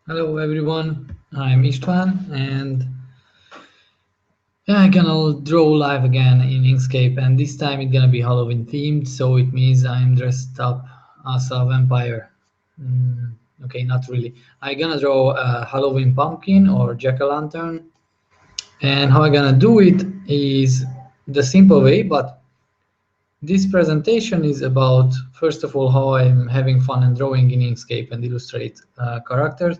Hello everyone, I'm Istvan and I'm gonna draw live again in Inkscape, and this time it's gonna be Halloween themed, so it means I'm dressed up as a vampire. Okay, not really. I'm gonna draw a Halloween pumpkin or jack-o'-lantern, and how I'm gonna do it is the simple way, but this presentation is about, first of all, how I'm having fun and drawing in Inkscape and illustrate characters,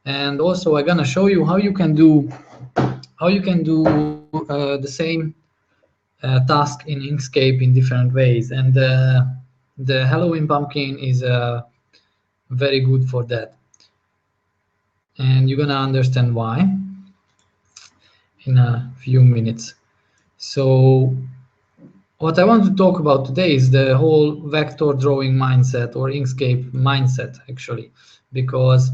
and also I'm gonna show you how you can do the same task in Inkscape in different ways, and the Halloween pumpkin is very good for that, and you're gonna understand why in a few minutes. So what I want to talk about today is the whole vector drawing mindset or Inkscape mindset, actually, because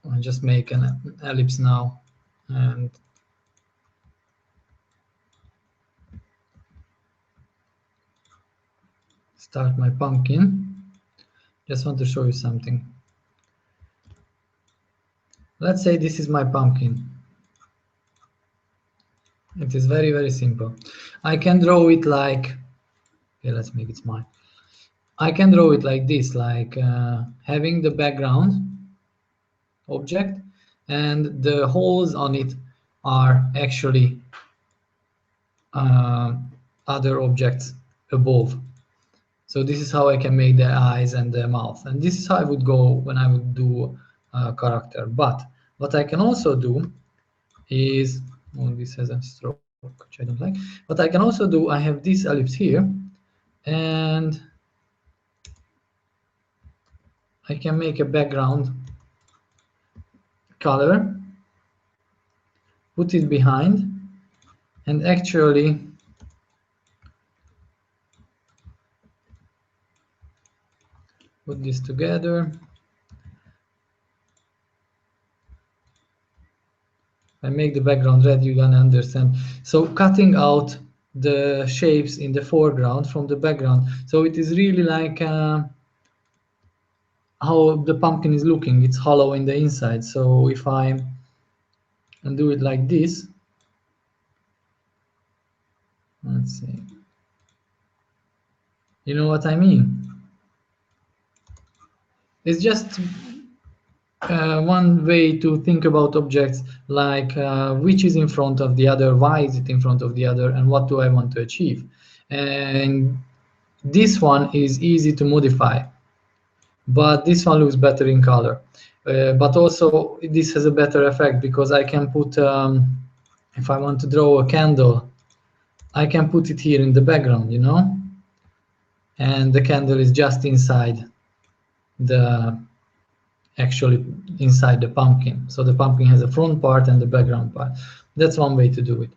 I'll just make an ellipse now and start my pumpkin. Just want to show you something. Let's say this is my pumpkin. It is very, very simple. I can draw it like, okay, let's make it small. I can draw it like this, like having the background object and the holes on it are actually other objects above. So this is how I can make the eyes and the mouth, and this is how I would go when I would do a character. But what I can also do is, oh, this has a stroke which I don't like. What I can also do, I have this ellipse here, and I can make a background color, put it behind, and actually put this together. I make the background red, you're gonna understand. So cutting out the shapes in the foreground from the background. So it is really like how the pumpkin is looking. It's hollow in the inside. So if I do it like this, let's see. You know what I mean? It's just one way to think about objects, like which is in front of the other, why is it in front of the other, and what do I want to achieve. And this one is easy to modify, but this one looks better in color. But also this has a better effect because I can put, if I want to draw a candle, I can put it here in the background, you know, and the candle is just inside the, actually inside the pumpkin. So the pumpkin has a front part and the background part. That's one way to do it.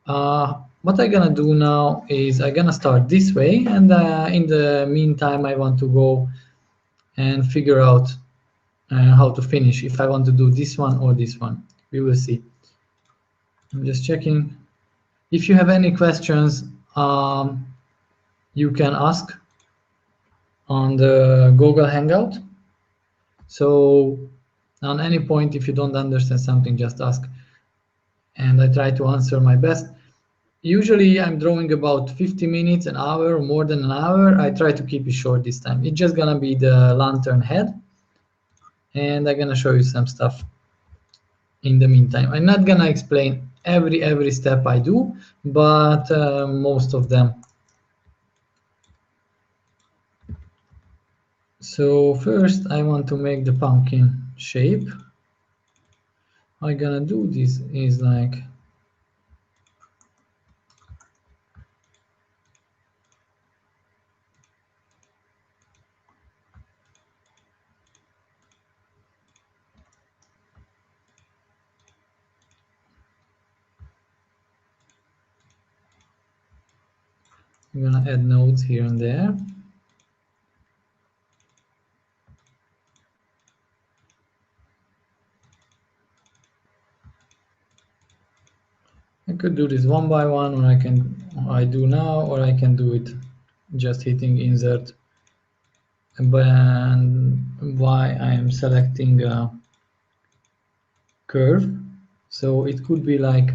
What I'm gonna do now is I'm gonna start this way, and in the meantime I want to go and figure out how to finish, if I want to do this one or this one. We will see. I'm just checking. If you have any questions, you can ask on the Google Hangout. So on any point, if you don't understand something, just ask, and I try to answer my best. Usually I'm drawing about 50 minutes, an hour, or more than an hour. I try to keep it short this time. It's just gonna be the lantern head, and I'm gonna show you some stuff in the meantime. I'm not gonna explain every step I do, but most of them. So first I want to make the pumpkin shape. How I'm gonna do this is like, I'm gonna add nodes here and there. I could do this one by one, or I do now, or I can do it just hitting insert. And why I am selecting curve. So it could be like,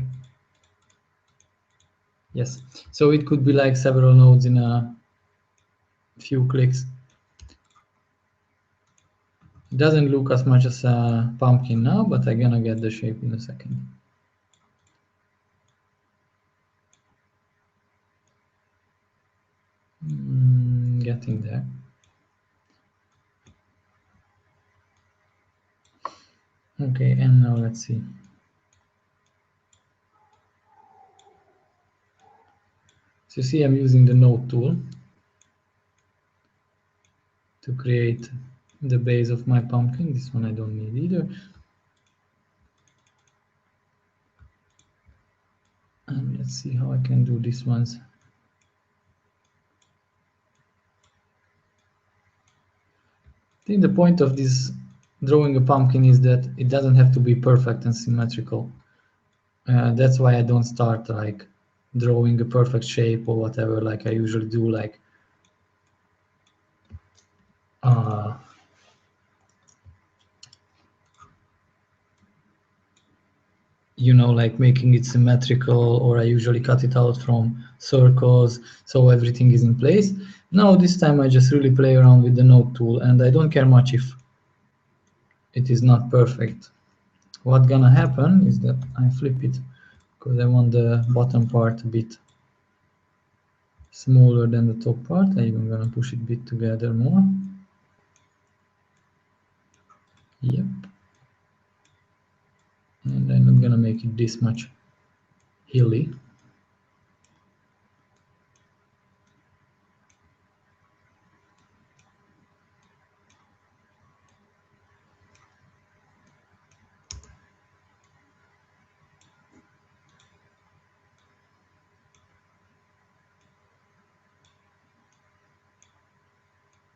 yes, so it could be like several nodes in a few clicks. It doesn't look as much as a pumpkin now, but I'm gonna get the shape in a second. Getting there. Okay, and now let's see. So you see I'm using the node tool to create the base of my pumpkin. This one I don't need either. And let's see how I can do these ones. I think the point of this drawing a pumpkin is that it doesn't have to be perfect and symmetrical. That's why I don't start like drawing a perfect shape or whatever like I usually do, like you know, like making it symmetrical, or I usually cut it out from circles so everything is in place. Now this time I just really play around with the node tool, and I don't care much if it is not perfect. What's gonna happen is that I flip it because I want the bottom part a bit smaller than the top part. I'm even gonna push it a bit together more. Yep. And I'm not gonna make it this much hilly.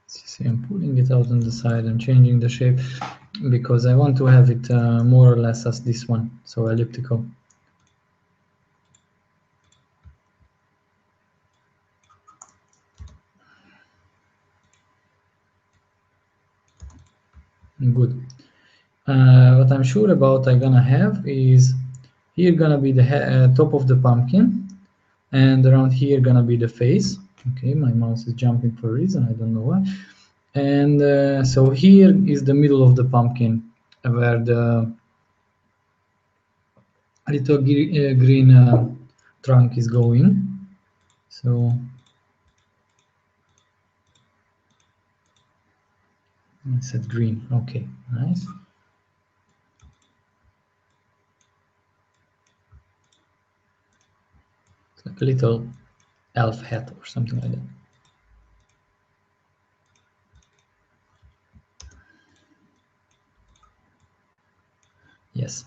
See, I'm pulling it out on the side and changing the shape because I want to have it more or less as this one, so elliptical. Good. What I'm sure about I'm gonna have is here gonna be the top of the pumpkin, and around here gonna be the face. Okay, my mouse is jumping for a reason, I don't know why. And so here is the middle of the pumpkin where the little green trunk is going. So I said green. Okay, nice. It's like a little elf hat or something like that. Yes.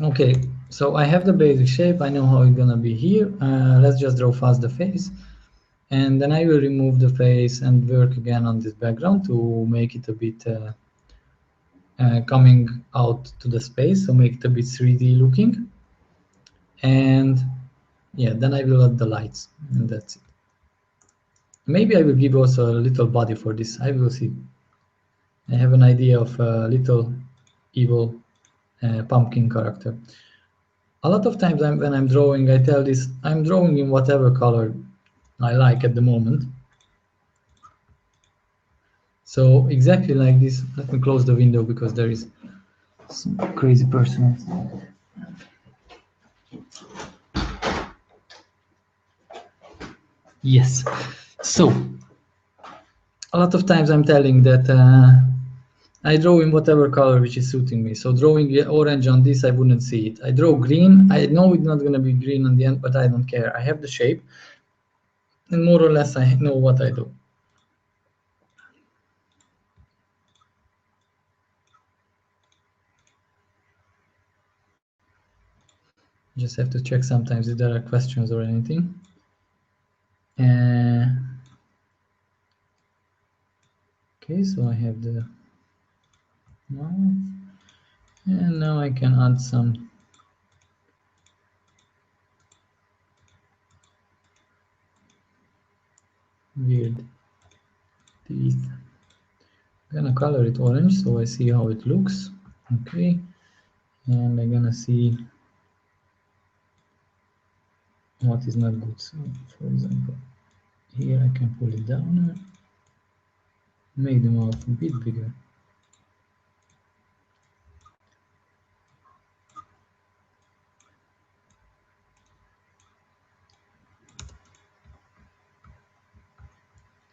Okay, so I have the basic shape. I know how it's gonna be here. Let's just draw fast the face, and then I will remove the face and work again on this background to make it a bit coming out to the space, so make it a bit 3D looking. And yeah, then I will add the lights, and that's it. Maybe I will give also a little body for this. I will see. I have an idea of a little evil pumpkin character. A lot of times when I'm drawing, I tell this, I'm drawing in whatever color I like at the moment. So exactly like this, let me close the window because there is some crazy person. Yes, so a lot of times I'm telling that I draw in whatever color which is suiting me. So drawing orange on this, I wouldn't see it. I draw green, I know it's not gonna be green on the end, but I don't care. I have the shape, and more or less I know what I do. Just have to check sometimes if there are questions or anything. Okay, so I have the mouth, and now I can add some weird teeth. I'm gonna color it orange so I see how it looks. Okay, and I'm gonna see what is not good. So for example, here I can pull it down, make the mouth a bit bigger.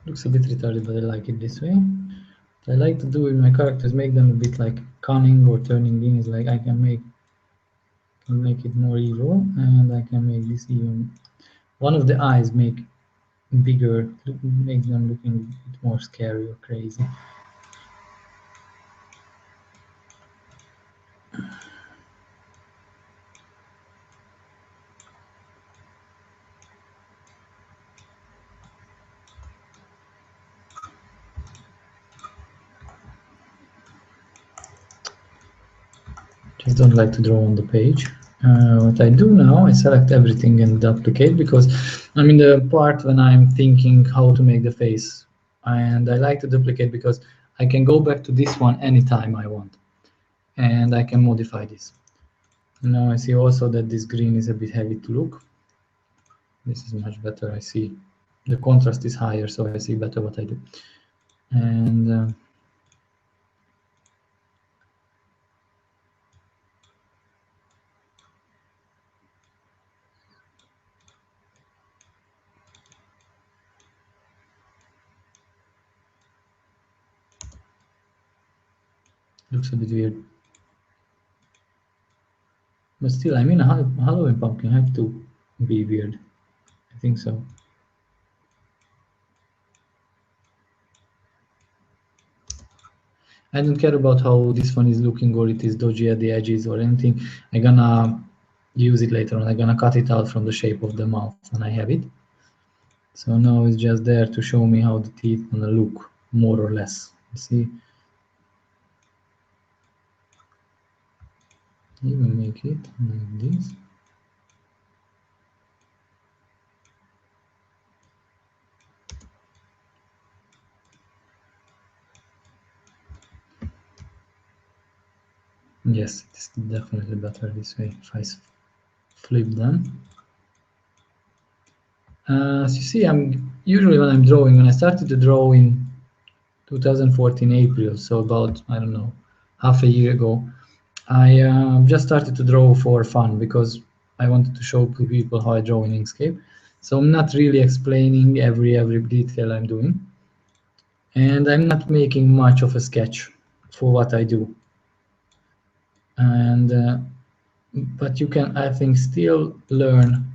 Looks a bit retarded, but I like it this way. What I like to do with my characters, make them a bit like cunning or turning in, is like I can make it more evil, and I can make this even one of the eyes make bigger, makes them looking a bit more scary or crazy. Just don't like to draw on the page. What I do now, I select everything and duplicate, because I'm in the part when I'm thinking how to make the face, and I like to duplicate because I can go back to this one anytime I want, and I can modify this. Now I see also that this green is a bit heavy to look. This is much better. I see the contrast is higher, so I see better what I do. And looks a bit weird. But still, I mean, a Halloween pumpkin have to be weird. I think so. I don't care about how this one is looking or it is dodgy at the edges or anything. I'm gonna use it later on. I'm gonna cut it out from the shape of the mouth, and I have it. So now it's just there to show me how the teeth gonna look, more or less. You see? Even make it like this. Yes, it is definitely better this way. If I flip them. As you see, I'm usually when I'm drawing, when I started to draw in 2014 April, so about, I don't know, half a year ago, I just started to draw for fun because I wanted to show to people how I draw in Inkscape. So I'm not really explaining every detail I'm doing, and I'm not making much of a sketch for what I do. And but you can, I think, still learn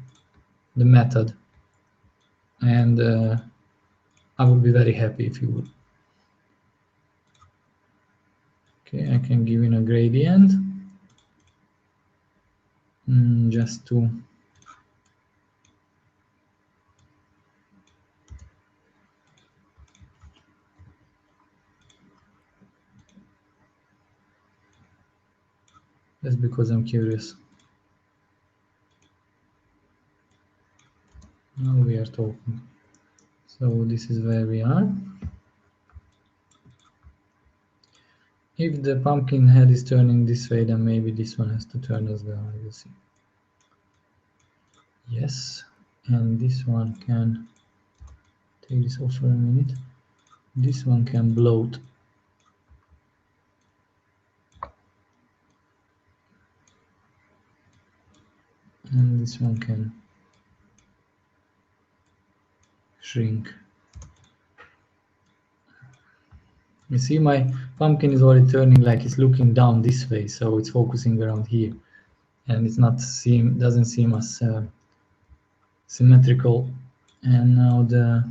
the method, and I would be very happy if you would. Okay, I can give in a gradient just to just because I'm curious. Now we are talking. So this is where we are. If the pumpkin head is turning this way, then maybe this one has to turn as well. I will see. Yes, and this one can take this off for a minute. This one can bloat. And this one can shrink. You see, my pumpkin is already turning like it's looking down this way, so it's focusing around here, and it's not doesn't seem as symmetrical. And now the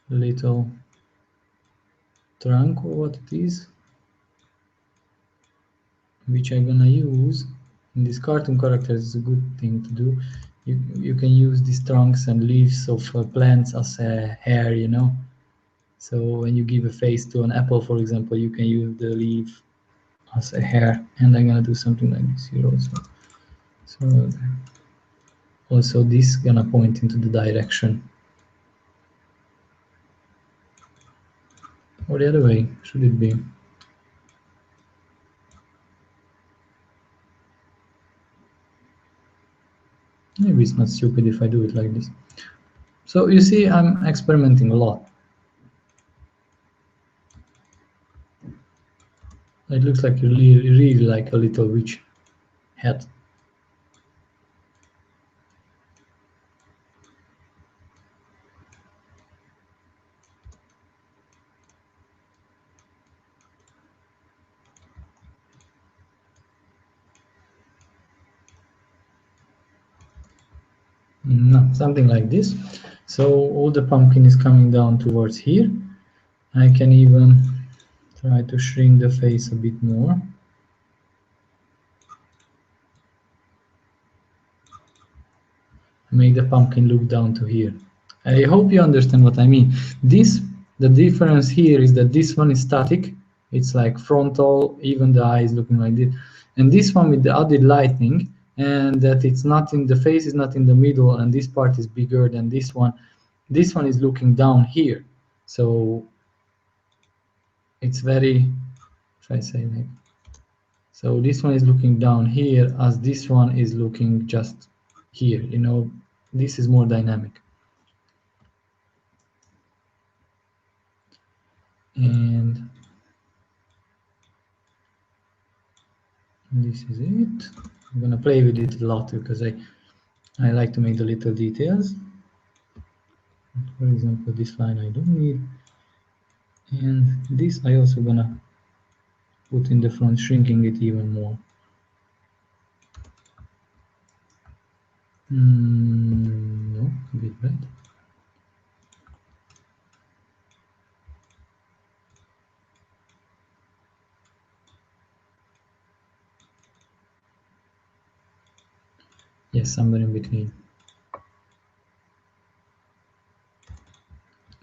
little trunk, or what it is, which I'm gonna use in this cartoon characters, is a good thing to do. You can use these trunks and leaves of plants as hair, you know. So when you give a face to an apple, for example, you can use the leaf as a hair. And I'm gonna do something like this here also. So also this gonna point into the direction, or the other way should it be? Maybe it's not stupid if I do it like this. So you see, I'm experimenting a lot. It looks like really like a little witch hat. No, something like this. So all the pumpkin is coming down towards here. I can even try to shrink the face a bit more. Make the pumpkin look down to here. I hope you understand what I mean. The difference here is that this one is static. It's like frontal, even the eye is looking like this. And this one with the added lighting, and that it's not in the face, is not in the middle, and this part is bigger than this one. This one is looking down here. So it's very, if I say like, so this one is looking down here as this one is looking just here. You know, this is more dynamic. And this is it. I'm gonna play with it a lot because I like to make the little details. For example, this line I don't need, and this I also gonna put in the front, shrinking it even more. No, a bit bad. Yes, somewhere in between.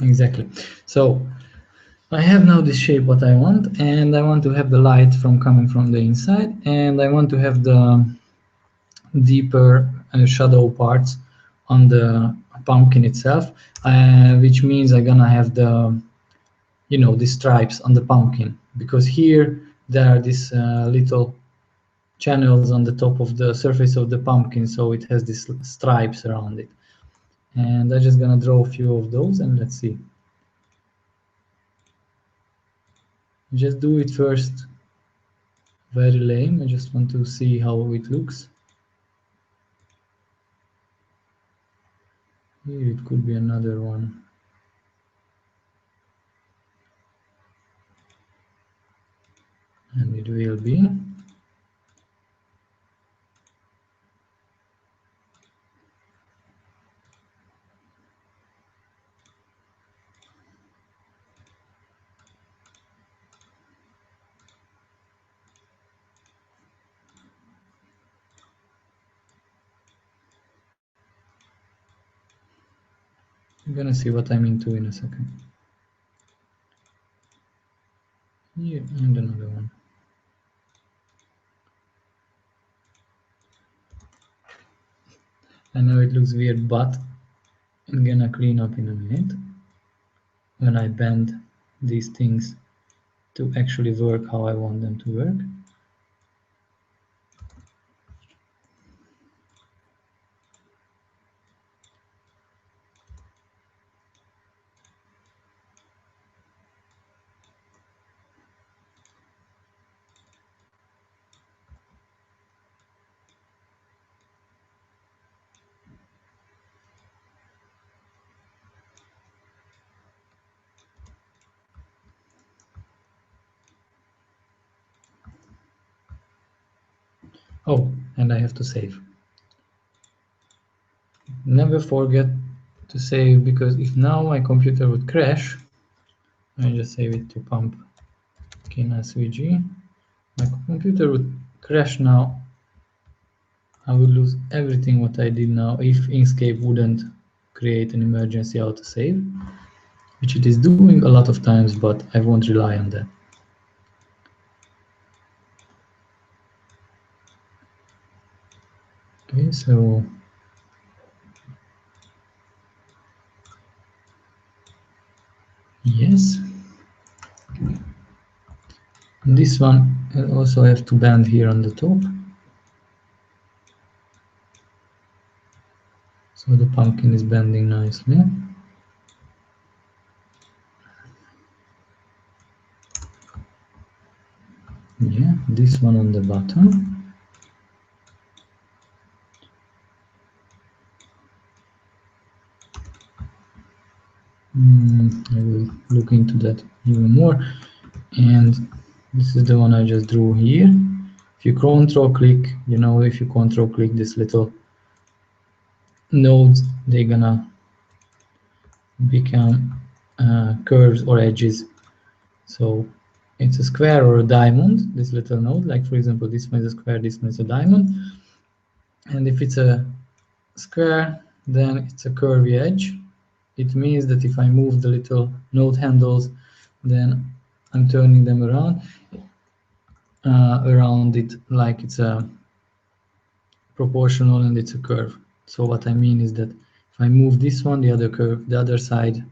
Exactly. So I have now this shape what I want, and I want to have the light from coming from the inside, and I want to have the deeper shadow parts on the pumpkin itself, which means I'm gonna have the, you know, the stripes on the pumpkin, because here there are these little channels on the top of the surface of the pumpkin, so it has these stripes around it. And I'm just gonna draw a few of those, and let's see. Just do it first very lame. I just want to see how it looks. Here it could be another one. And it will be. You're gonna see what I'm into in a second. Here, and another one. I know it looks weird, but I'm gonna clean up in a minute when I bend these things to actually work how I want them to work. Oh, and I have to save. Never forget to save, because if now my computer would crash, I just save it to pumpkin SVG. My computer would crash now. I would lose everything what I did now if Inkscape wouldn't create an emergency autosave, which it is doing a lot of times, but I won't rely on that. Okay, so yes. And this one I also have to bend here on the top. So the pumpkin is bending nicely. Yeah, this one on the bottom. I will look into that even more. And this is the one I just drew here. If you control click, if you control click this little nodes, they're gonna become curves or edges. So it's a square or a diamond, this little node. Like for example, this one is a square, this one is a diamond. And if it's a square, then it's a curvy edge. It means that if I move the little node handles, then I'm turning them around it like it's a proportional and it's a curve. So what I mean is that if I move this one, the other side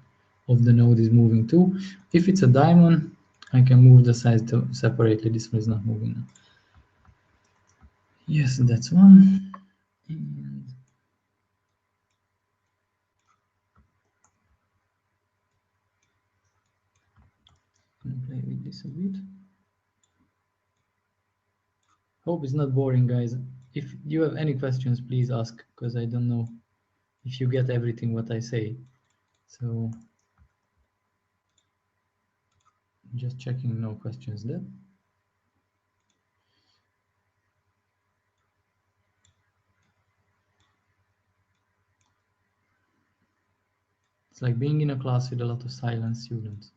of the node is moving too. If it's a diamond, I can move the sides separately. This one is not moving now. Yes, that's one. And I'm gonna play with this a bit. Hope it's not boring, guys. If you have any questions, please ask, because I don't know if you get everything what I say. So just checking, no questions there. It's like being in a class with a lot of silent students.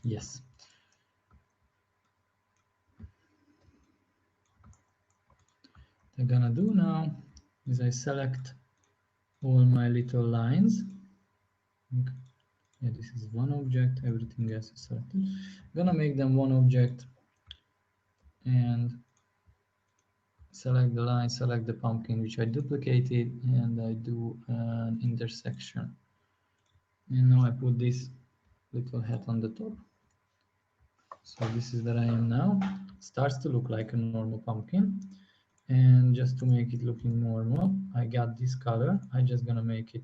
Yes. What I'm gonna do now is I select all my little lines. Okay. Yeah, this is one object, everything else is selected. I'm gonna make them one object and select the line, select the pumpkin which I duplicated, and I do an intersection. And now I put this little hat on the top. So this is where I am now. It starts to look like a normal pumpkin. And just to make it looking normal, I got this color. I'm just gonna make it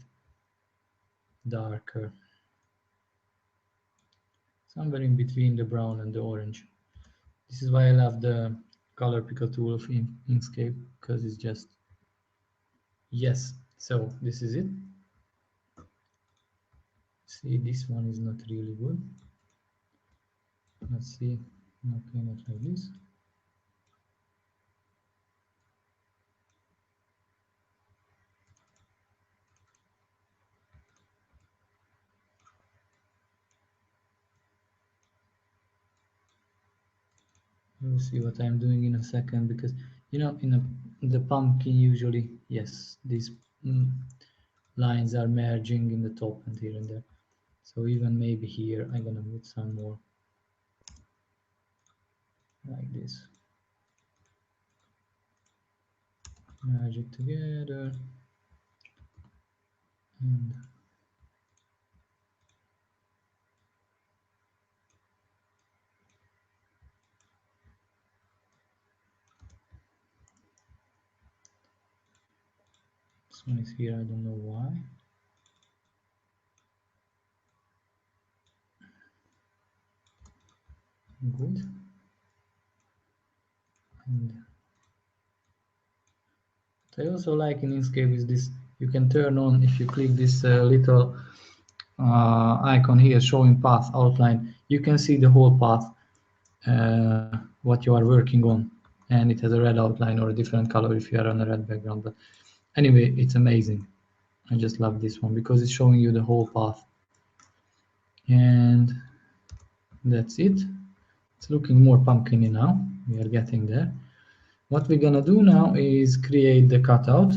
darker. Somewhere in between the brown and the orange. This is why I love the color picker tool of Inkscape, because it's just, yes. So this is it. See, this one is not really good. Let's see. Okay, not like this. We'll see what I'm doing in a second, because in the pumpkin usually, yes, these lines are merging in the top and here and there. So even maybe here I'm gonna put some more like this. Merge it together and this one is here, I don't know why. Good. And what I also like in Inkscape is this, you can turn on, if you click this little icon here showing path outline, you can see the whole path, what you are working on, and it has a red outline or a different color if you are on a red background. But anyway, it's amazing. I just love this one because it's showing you the whole path. And that's it. It's looking more pumpkiny now. We are getting there. What we're gonna do now is create the cutout,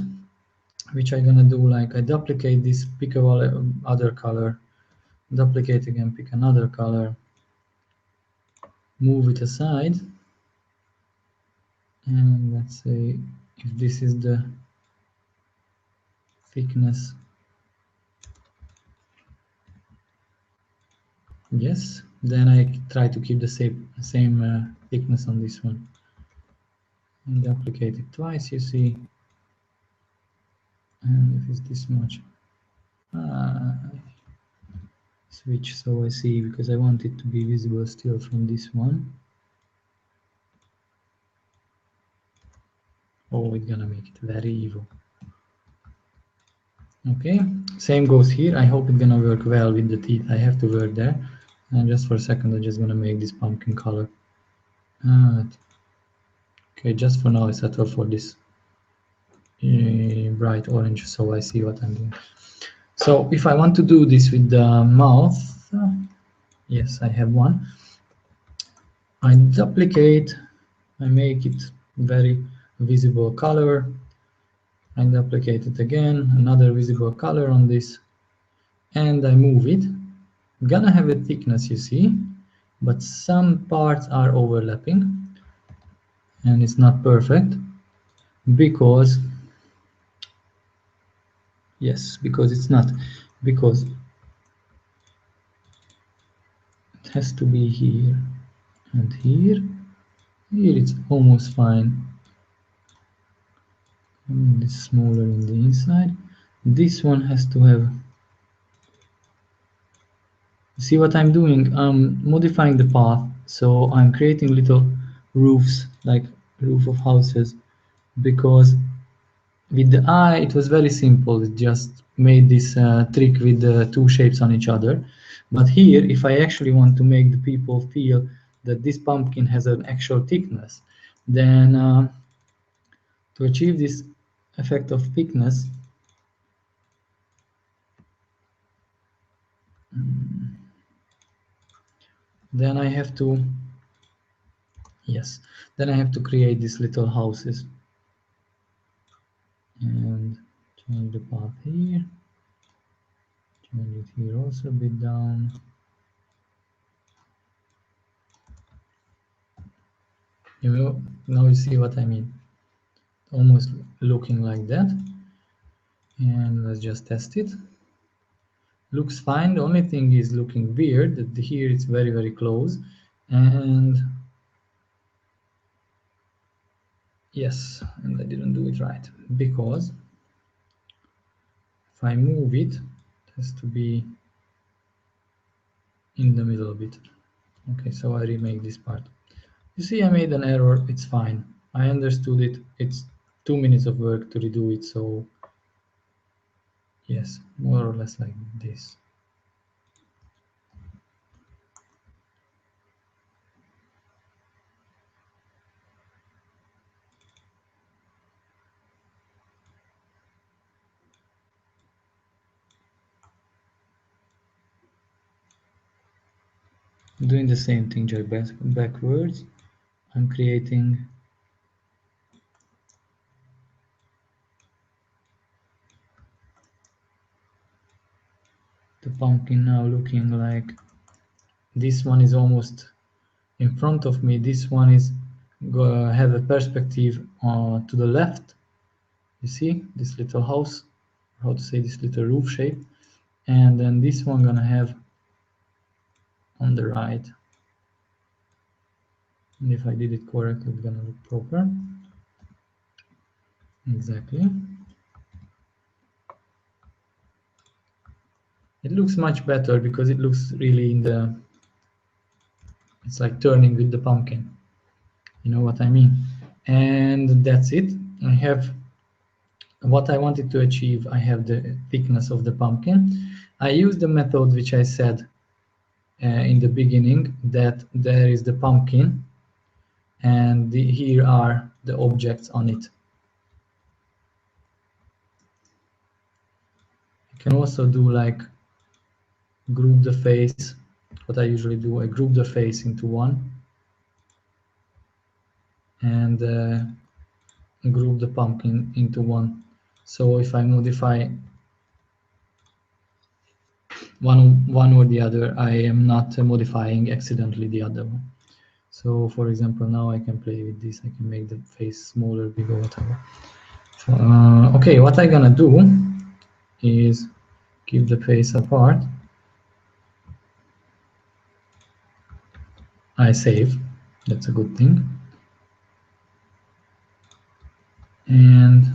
which I'm gonna do like I duplicate this, pick a other color, duplicate again, pick another color, move it aside, And let's say if this is the thickness, yes, then I try to keep the same thickness on this one and duplicate it twice, you see. And if it's this much, switch so I see, because I want it to be visible still from this one. Oh, it's gonna make it very evil. Okay, same goes here. I hope it's gonna work well with the teeth. I have to work there. And just for a second, I'm just gonna make this pumpkin color. Okay, just for now, I settle for this bright orange, so I see what I'm doing. So if I want to do this with the mouth, yes, I have one. I duplicate, I make it very visible color, I duplicate it again, another visible color on this, and I move it. I'm gonna have a thickness, you see, but some parts are overlapping, and it's not perfect because, yes, because it's not, because it has to be here and here. Here it's almost fine. It's smaller in the inside. This one has to have, see what I'm doing? I'm modifying the path, so I'm creating little roofs, like roof of houses, because with the eye it was very simple. It just made this trick with the two shapes on each other. But here, if I actually want to make the people feel that this pumpkin has an actual thickness, then to achieve this effect of thickness, then I have to, yes, then I have to create these little houses and change the path here, change it here also a bit down. You know, now you see what I mean, almost looking like that. And let's just test it. Looks fine. The only thing is looking weird that here it's very, very close. And yes, and I didn't do it right, because if I move it, it has to be in the middle a bit. Okay, so I remake this part. You see, I made an error. It's fine. I understood it. It's 2 minutes of work to redo it. So yes, more or less like this. Doing the same thing just backwards. I'm creating the pumpkin now looking like this one is almost in front of me. This one is have a perspective to the left. You see this little house, how to say, this little roof shape, and then this one gonna have on the right. And if I did it correctly, it's gonna look proper. Exactly. It looks much better because it looks really in the, it's like turning with the pumpkin. You know what I mean? And that's it. I have what I wanted to achieve. I have the thickness of the pumpkin. I use the method which I said in the beginning, that there is the pumpkin and here are the objects on it. You can also do like group the face. What I usually do, I group the face into one and group the pumpkin into one. So if I modify one or the other, I am not modifying accidentally the other one. So for example, now I can play with this. I can make the face smaller, bigger, whatever. Okay, what I'm gonna do is keep the face apart. I save, that's a good thing. And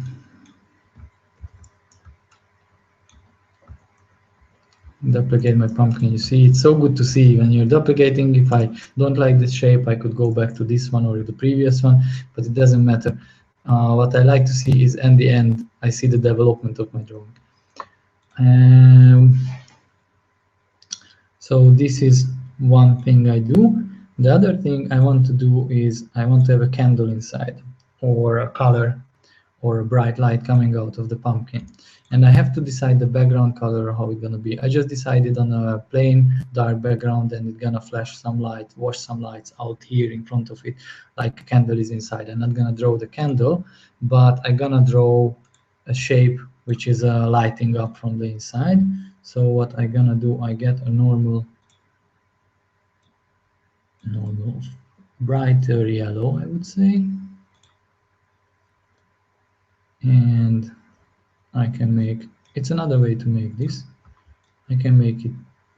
duplicate my pumpkin. You see, it's so good to see when you're duplicating. If I don't like this shape, I could go back to this one or the previous one, but it doesn't matter. What I like to see is, in the end, I see the development of my drawing. So this is one thing I do. The other thing I want to do is I want to have a candle inside, or a color, or a bright light coming out of the pumpkin. And I have to decide the background color, how it's gonna be. I just decided on a plain dark background, and it's gonna flash some light, wash some lights out here in front of it, like a candle is inside. I'm not gonna draw the candle, but I'm gonna draw a shape which is lighting up from the inside. So what I'm gonna do, I get a normal brighter yellow, I would say, and I can make, it's another way to make this, I can make it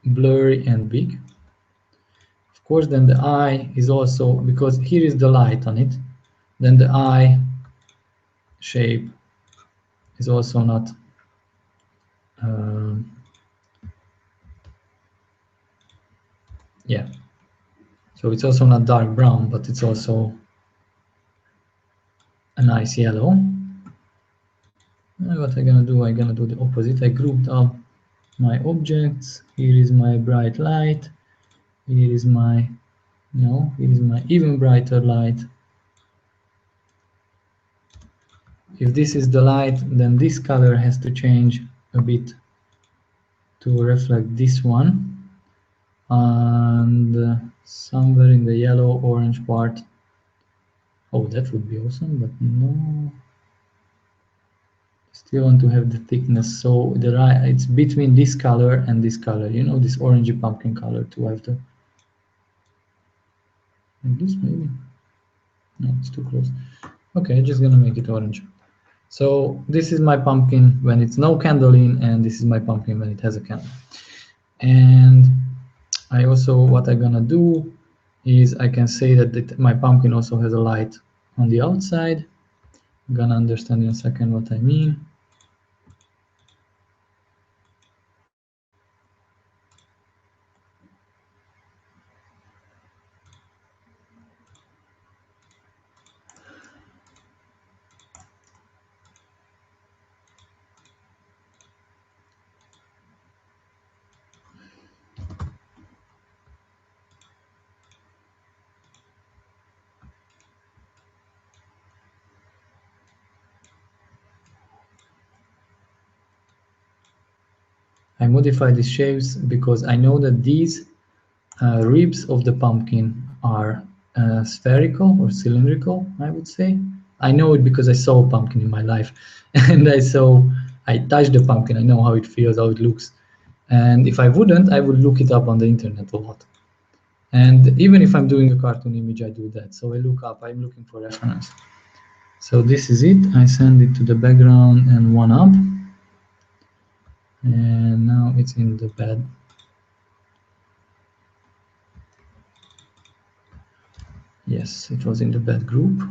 blurry and big. Of course, then the eye is also, because here is the light on it, then the eye shape is also not yeah, so it's also not dark brown, but it's also a nice yellow. And what I'm gonna do, I'm gonna do the opposite. I grouped up my objects. Here is my bright light, here is my, no, here is my even brighter light. If this is the light, then this color has to change a bit to reflect this one, and somewhere in the yellow orange part. Oh, that would be awesome, but no, still want to have the thickness, so the right, it's between this color and this color, you know, this orangey pumpkin color, to have the, like this maybe, no, it's too close. Okay, just gonna make it orange. So this is my pumpkin when it's no candle in, and this is my pumpkin when it has a candle. And I also, what I'm gonna do is I can say that my pumpkin also has a light on the outside. I'm gonna understand in a second what I mean. I modify these shapes because I know that these ribs of the pumpkin are spherical or cylindrical, I would say. I know it because I saw a pumpkin in my life, and I touched the pumpkin. I know how it feels, how it looks. And if I wouldn't, I would look it up on the internet a lot. And even if I'm doing a cartoon image, I do that. So I look up, I'm looking for reference. So this is it. I send it to the background and one up. And now it's in the bed. Yes, it was in the bed group.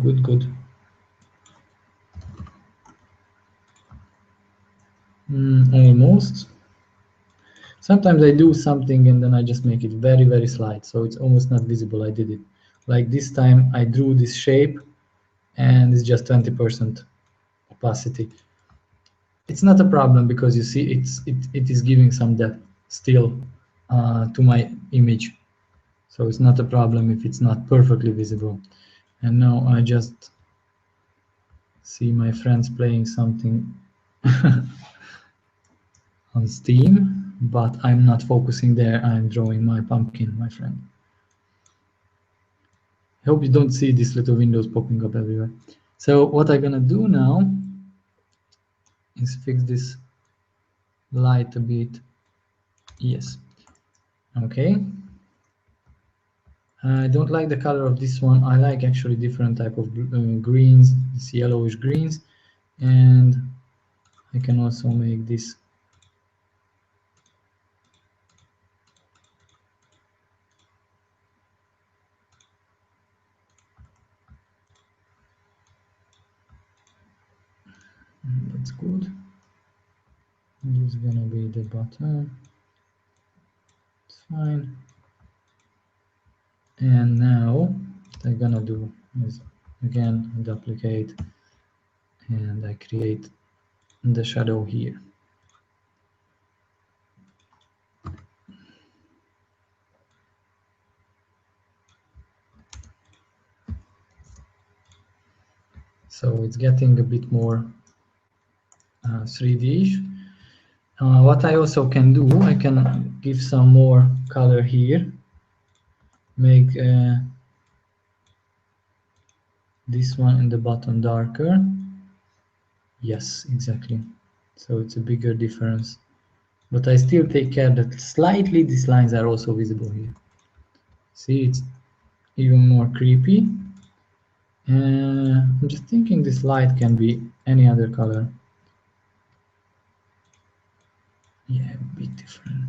Good, good. Almost. Sometimes I do something and then I just make it very, very slight, so it's almost not visible I did it. Like this time I drew this shape and it's just 20% opacity. It's not a problem because you see it is giving some depth still to my image. So it's not a problem if it's not perfectly visible. And now I just see my friends playing something on Steam, but I'm not focusing there. I'm drawing my pumpkin, my friend. I hope you don't see these little windows popping up everywhere. So what I'm gonna do now is fix this light a bit. Yes. Okay. I don't like the color of this one. I like actually different type of greens, this yellowish greens, and I can also make this that's good. This is gonna be the bottom. It's fine. And now what I'm gonna do is again duplicate and I create the shadow here. So it's getting a bit more 3D-ish. What I also can do, I can give some more color here, make this one in the bottom darker. Yes, exactly. So it's a bigger difference. But I still take care that slightly these lines are also visible here. See, it's even more creepy. I'm just thinking this light can be any other color. Yeah, a bit different.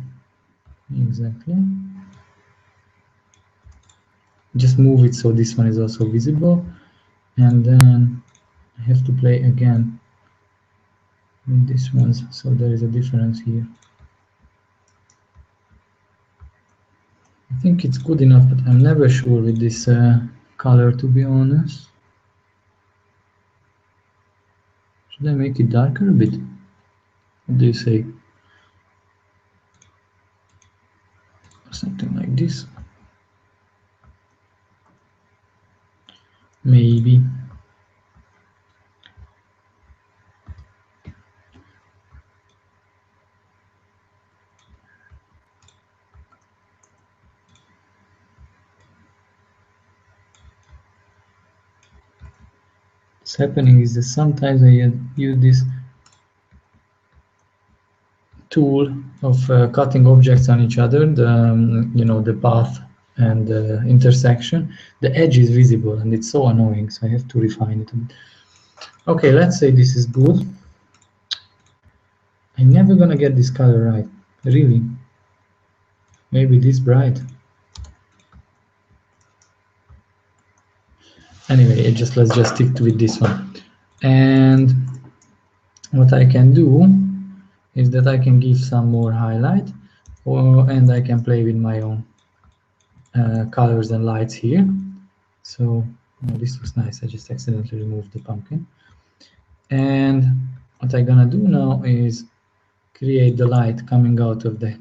Exactly. Just move it so this one is also visible. And then I have to play again with this ones, so there is a difference here. I think it's good enough, but I'm never sure with this color, to be honest. Should I make it darker a bit? What do you say? Something like this. Maybe. What's happening is that sometimes I use this tool of cutting objects on each other, the the path and the intersection. The edge is visible and it's so annoying, so I have to refine it a bit. Okay, let's say this is good. I'm never gonna get this color right, really. Maybe this bright. Anyway, let's just stick with this one. And what I can do is that I can give some more highlight, and I can play with my own colors and lights here. So this looks nice. I just accidentally removed the pumpkin. And what I'm gonna do now is create the light coming out of the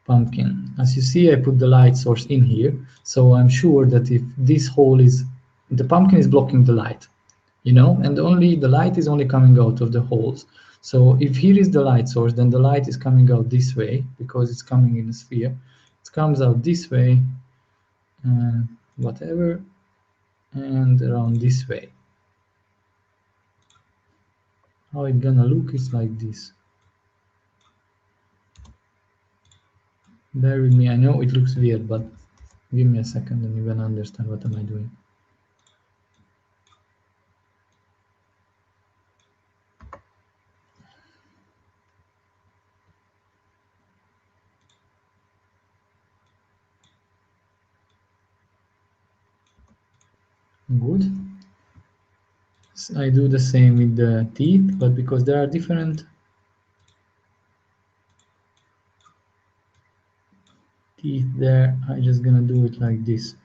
pumpkin. As you see, I put the light source in here, so I'm sure that if this hole is, the pumpkin is blocking the light, and only the light is only coming out of the holes. So if here is the light source, then the light is coming out this way because it's coming in a sphere. It comes out this way, whatever, and around this way. How it's gonna look is like this. Bear with me, I know it looks weird, but give me a second and you're gonna understand what am I doing. Good. I do the same with the teeth, but because there are different teeth there, I'm just gonna do it like this.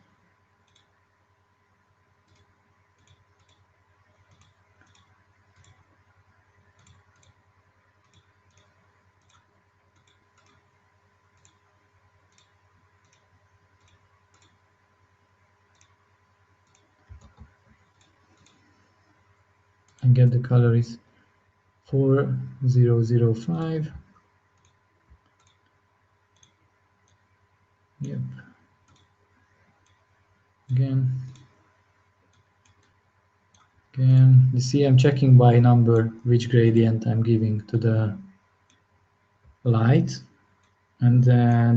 And get the color is 4005. Yep. Again. you see I'm checking by number which gradient I'm giving to the light, and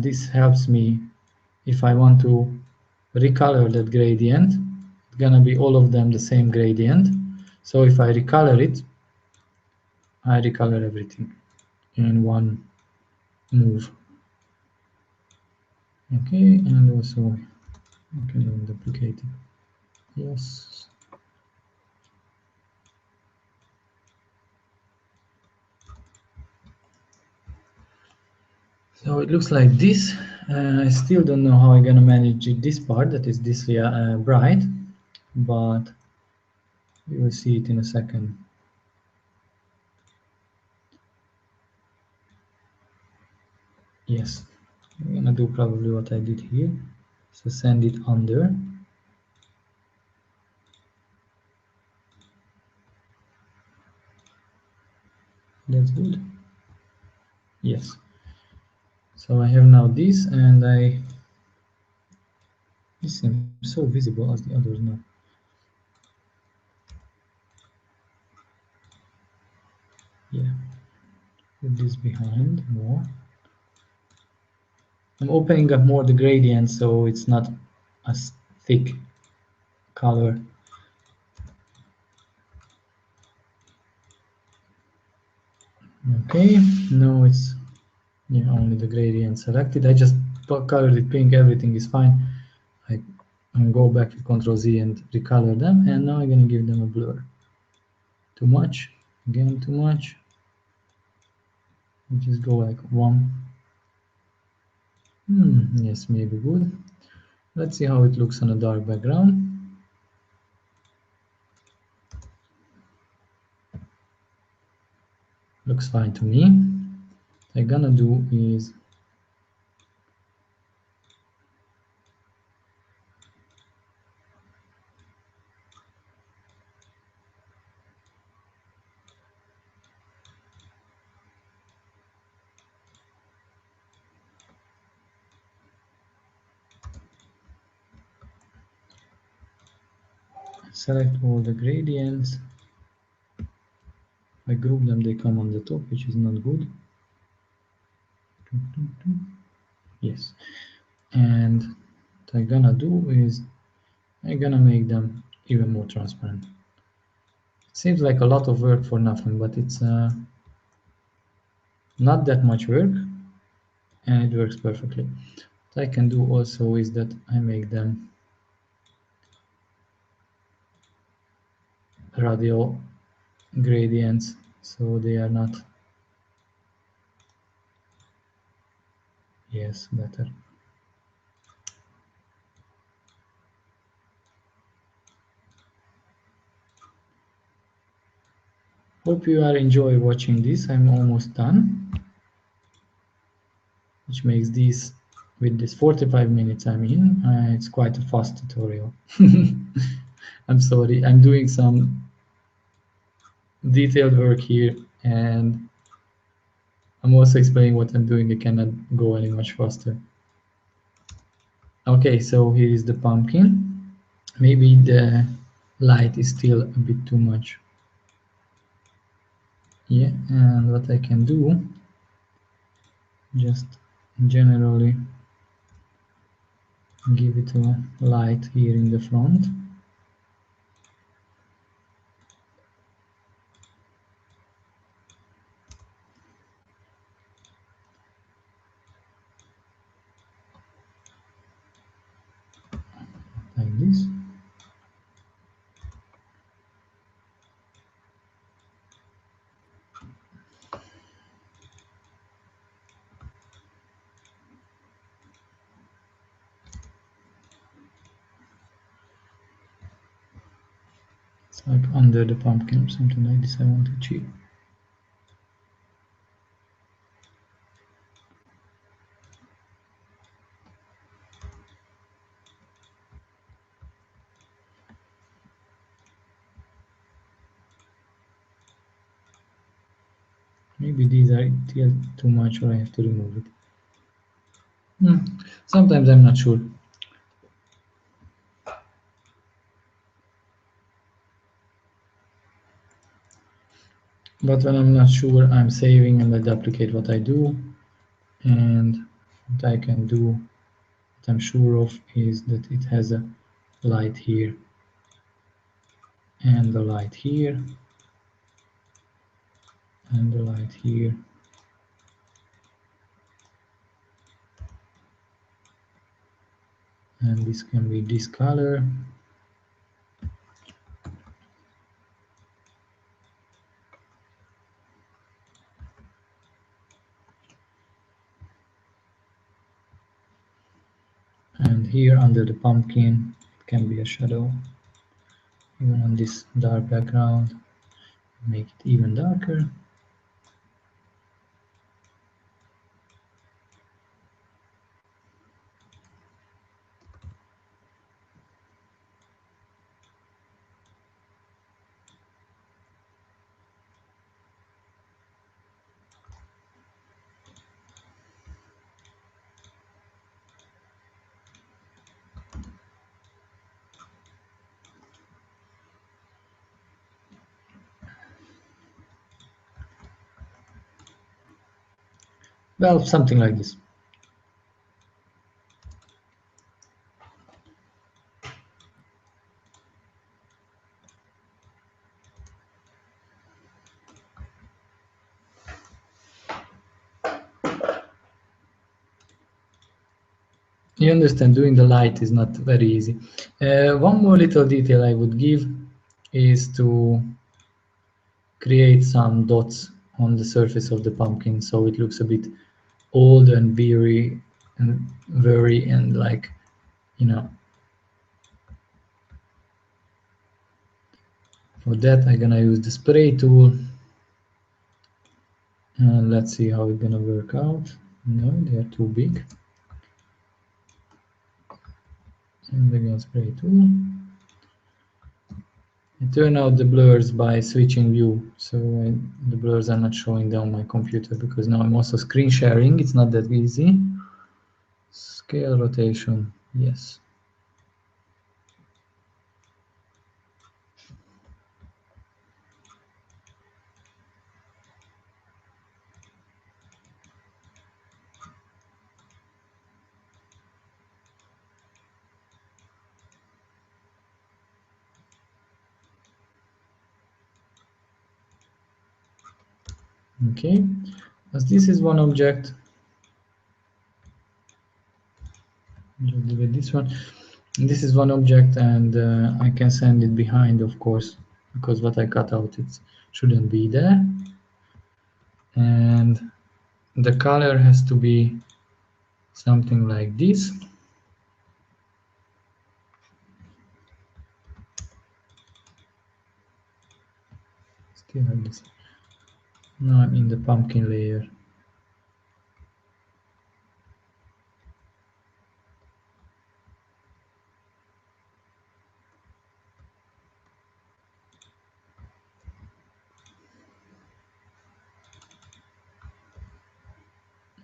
this helps me if I want to recolor that gradient. It's gonna be all of them the same gradient, so if I recolor it, I recolor everything in one move. Okay, and also I can even duplicate it. Yes. So it looks like this. I still don't know how I'm gonna manage this part, that is this bright, but we will see it in a second. Yes, I'm gonna do probably what I did here. So send it under. That's good. Yes. So I have now this, and this seems so visible as the others now. Yeah. Put this behind more. I'm opening up more the gradient so it's not as thick color. Okay, now it's only the gradient selected. I just colored it pink, everything is fine. I go back to Ctrl Z and recolor them, and now I'm gonna give them a blur. Too much, again too much. Just go like 1. Yes, maybe good. Let's see how it looks on a dark background. Looks fine to me. What I'm gonna do is select all the gradients. I group them, they come on the top, which is not good. Yes, and what I'm gonna do is I'm gonna make them even more transparent. It seems like a lot of work for nothing, but it's not that much work, and it works perfectly. What I can do also is that I make them radial gradients, so they are not. Yes, better. Hope you are enjoy watching this. I'm almost done, which makes this, with this 45 minutes I'm in, it's quite a fast tutorial. I'm sorry, I'm doing some detailed work here, and I'm also explaining what I'm doing. I cannot go any much faster. Okay, so here is the pumpkin. Maybe the light is still a bit too much. Yeah, and what I can do, just generally give it a light here in the front. Like this. It's like under the pumpkin or something like this I want to achieve. Maybe these are still too much, or I have to remove it. Sometimes I'm not sure. But when I'm not sure, I'm saving and I duplicate what I do. And what I can do, what I'm sure of, is that it has a light here and a light here and a light here. And this can be this color. And here under the pumpkin, it can be a shadow. Even on this dark background, make it even darker. Well, something like this. You understand, doing the light is not very easy. One more little detail I would give is to create some dots on the surface of the pumpkin so it looks a bit old and beery and very and like, you know. For that I'm gonna use the spray tool and let's see how it's gonna work out. No, they are too big. And again spray tool. I turn out the blurs by switching view, so the blurs are not showing down my computer because now I'm also screen sharing. It's not that easy. Scale rotation, yes. Okay, as this is one object, just delete this one. This is one object, and I can send it behind, of course, because what I cut out it shouldn't be there. And the color has to be something like this. Still have this. Now I'm in the pumpkin layer.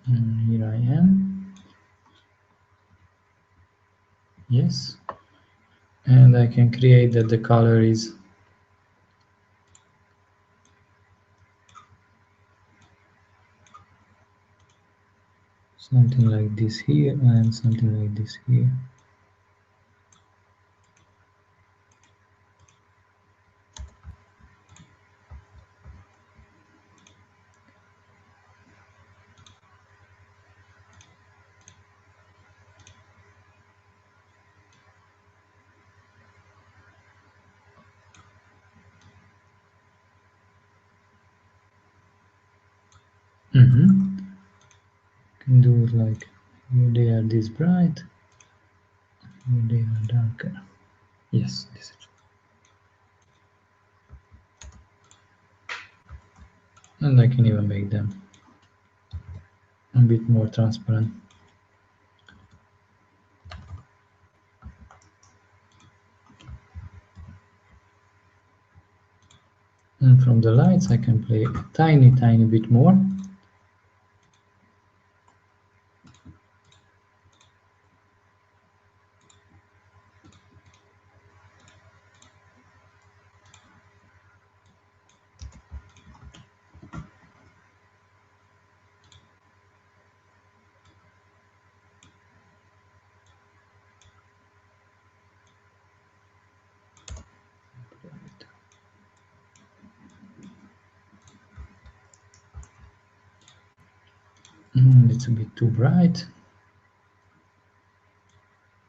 And here I am. Yes. And I can create that the color is something like this here and something like this here. Can do it like here they are this bright, here they are darker. Yes, this is. And I can even make them a bit more transparent. And from the lights I can play a tiny bit more. It's a bit too bright.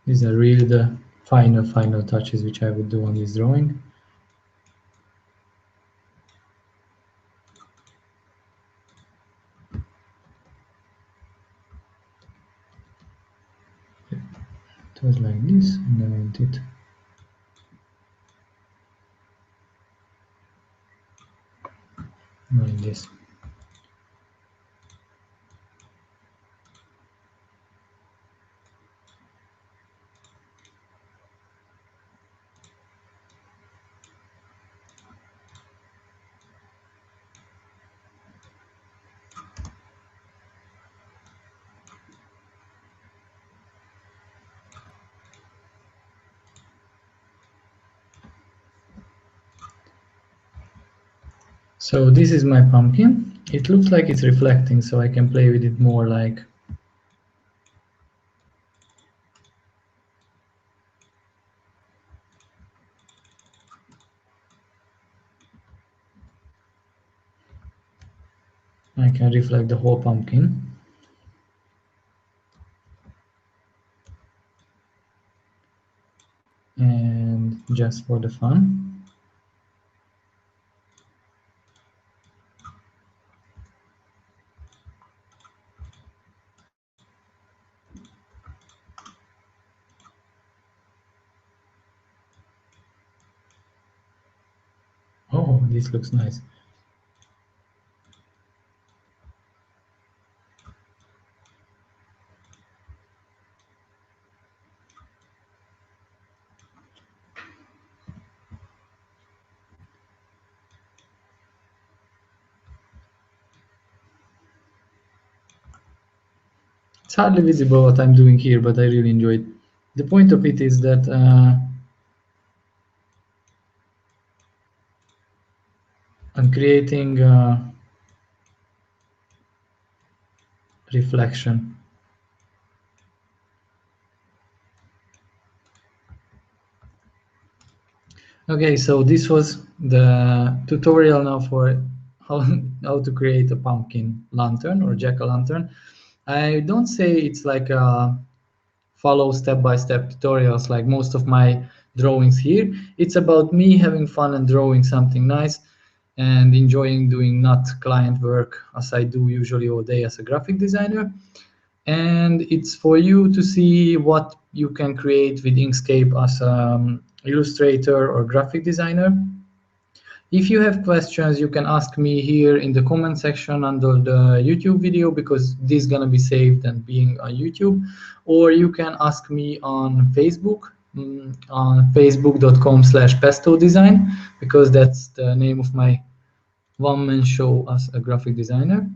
These are really the final touches which I would do on this drawing. It was like this, and I want it like this. So this is my pumpkin. It looks like it's reflecting, so I can play with it more, like I can reflect the whole pumpkin. And just for the fun. Oh, this looks nice. It's hardly visible what I'm doing here, but I really enjoy it. The point of it is that I'm creating reflection. Okay, so this was the tutorial now for how to create a pumpkin lantern or jack-o'-lantern. I don't say it's like a follow step-by-step tutorials like most of my drawings here. It's about me having fun and drawing something nice and enjoying doing not client work as I do usually all day as a graphic designer. And it's for you to see what you can create with Inkscape as an illustrator or graphic designer. If you have questions, you can ask me here in the comment section under the YouTube video, because this is gonna be saved and being on YouTube, or you can ask me on Facebook, on facebook.com/pesto design, because that's the name of my one-man show as a graphic designer.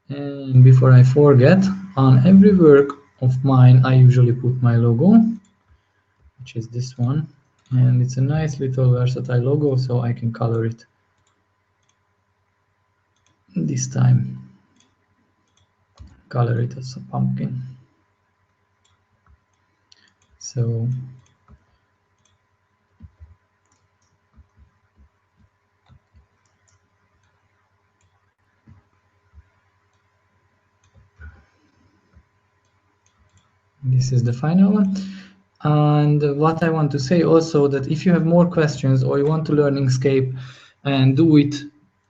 And before I forget, on every work of mine, I usually put my logo, which is this one. And it's a nice little versatile logo, so I can color it this time. Color it as a pumpkin. So this is the final one. And what I want to say also, that if you have more questions or you want to learn Inkscape and do it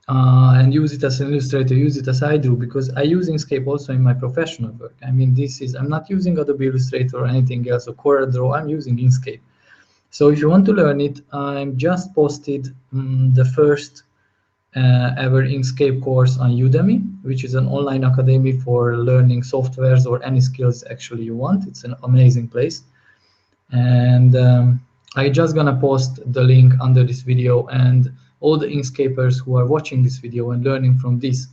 and use it as an illustrator, use it as I do, because I use Inkscape also in my professional work. I mean, I'm not using Adobe Illustrator or anything else or CorelDRAW, I'm using Inkscape. So if you want to learn it, I'm just posted the first ever Inkscape course on Udemy, which is an online academy for learning softwares or any skills actually you want. It's an amazing place. And I just gonna post the link under this video, and all the Inkscapers who are watching this video and learning from this,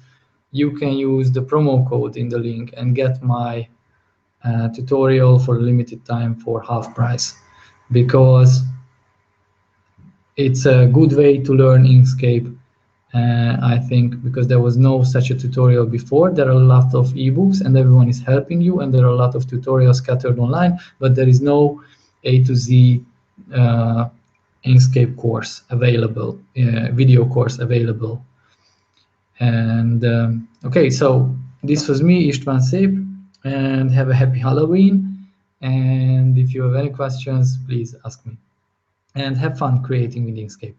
you can use the promo code in the link and get my tutorial for a limited time for half price, because it's a good way to learn Inkscape. I think because there was no such a tutorial before. There are a lot of ebooks and everyone is helping you, and there are a lot of tutorials scattered online, but there is no A to Z Inkscape course available, video course available. And okay, so This was me, István Szép, and have a happy Halloween. And if you have any questions, please ask me. And have fun creating with Inkscape.